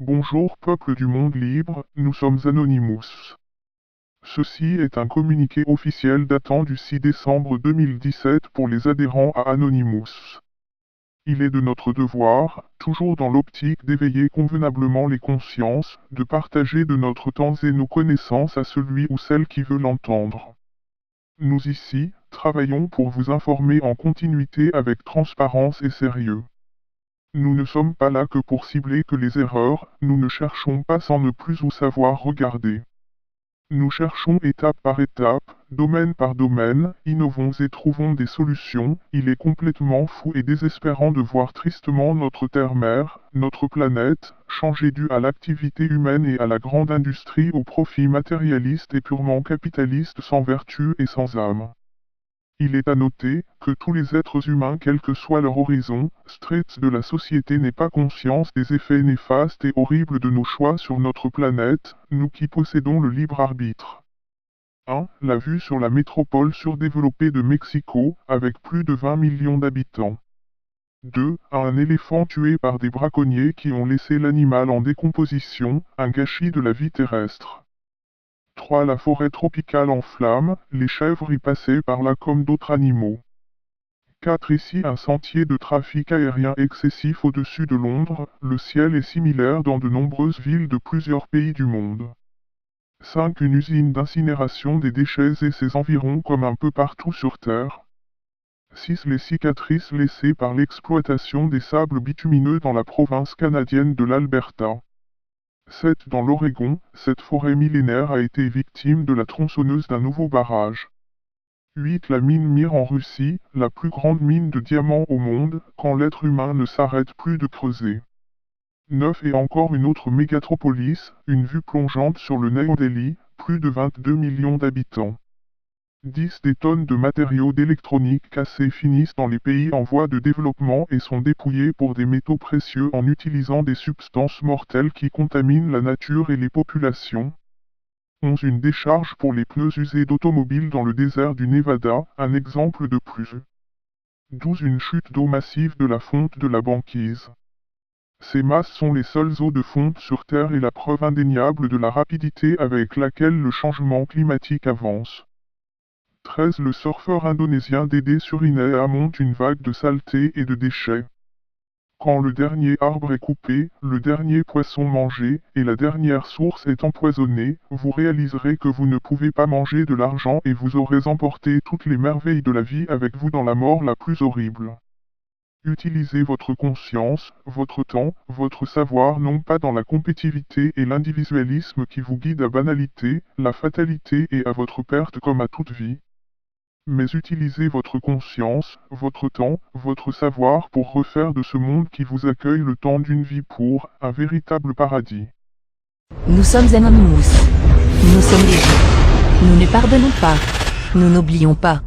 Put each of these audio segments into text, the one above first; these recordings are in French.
Bonjour peuple du monde libre, nous sommes Anonymous. Ceci est un communiqué officiel datant du 6 décembre 2017 pour les adhérents à Anonymous. Il est de notre devoir, toujours dans l'optique d'éveiller convenablement les consciences, de partager de notre temps et nos connaissances à celui ou celle qui veut l'entendre. Nous ici, travaillons pour vous informer en continuité avec transparence et sérieux. Nous ne sommes pas là que pour cibler que les erreurs, nous ne cherchons pas sans ne plus ou savoir regarder. Nous cherchons étape par étape, domaine par domaine, innovons et trouvons des solutions. Il est complètement fou et désespérant de voir tristement notre terre-mère, notre planète, changer dû à l'activité humaine et à la grande industrie au profit matérialiste et purement capitaliste sans vertu et sans âme. Il est à noter que tous les êtres humains, quel que soit leur horizon, straight de la société n'aient pas conscience des effets néfastes et horribles de nos choix sur notre planète, nous qui possédons le libre arbitre. 1. La vue sur la métropole surdéveloppée de Mexico, avec plus de 20 millions d'habitants. 2. Un éléphant tué par des braconniers qui ont laissé l'animal en décomposition, un gâchis de la vie terrestre. 3. La forêt tropicale en flammes, les chèvres y passaient par là comme d'autres animaux. 4. Ici un sentier de trafic aérien excessif au-dessus de Londres, le ciel est similaire dans de nombreuses villes de plusieurs pays du monde. 5. Une usine d'incinération des déchets et ses environs comme un peu partout sur Terre. 6. Les cicatrices laissées par l'exploitation des sables bitumineux dans la province canadienne de l'Alberta. 7. Dans l'Oregon, cette forêt millénaire a été victime de la tronçonneuse d'un nouveau barrage. 8. La mine Mir en Russie, la plus grande mine de diamants au monde, quand l'être humain ne s'arrête plus de creuser. 9. Et encore une autre mégatropolis, une vue plongeante sur le New Delhi, plus de 22 millions d'habitants. 10. Des tonnes de matériaux d'électronique cassés finissent dans les pays en voie de développement et sont dépouillés pour des métaux précieux en utilisant des substances mortelles qui contaminent la nature et les populations. 11. Une décharge pour les pneus usés d'automobiles dans le désert du Nevada, un exemple de plus. 12. Une chute d'eau massive de la fonte de la banquise. Ces masses sont les seules eaux de fonte sur Terre et la preuve indéniable de la rapidité avec laquelle le changement climatique avance. 13. Le surfeur indonésien Dédé Surinea monte une vague de saleté et de déchets. Quand le dernier arbre est coupé, le dernier poisson mangé, et la dernière source est empoisonnée, vous réaliserez que vous ne pouvez pas manger de l'argent et vous aurez emporté toutes les merveilles de la vie avec vous dans la mort la plus horrible. Utilisez votre conscience, votre temps, votre savoir non pas dans la compétitivité et l'individualisme qui vous guident à banalité, la fatalité et à votre perte comme à toute vie. Mais utilisez votre conscience, votre temps, votre savoir pour refaire de ce monde qui vous accueille le temps d'une vie pour un véritable paradis. Nous sommes Anonymous. Nous sommes légion. Nous ne pardonnons pas. Nous n'oublions pas.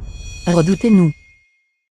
Redoutez-nous.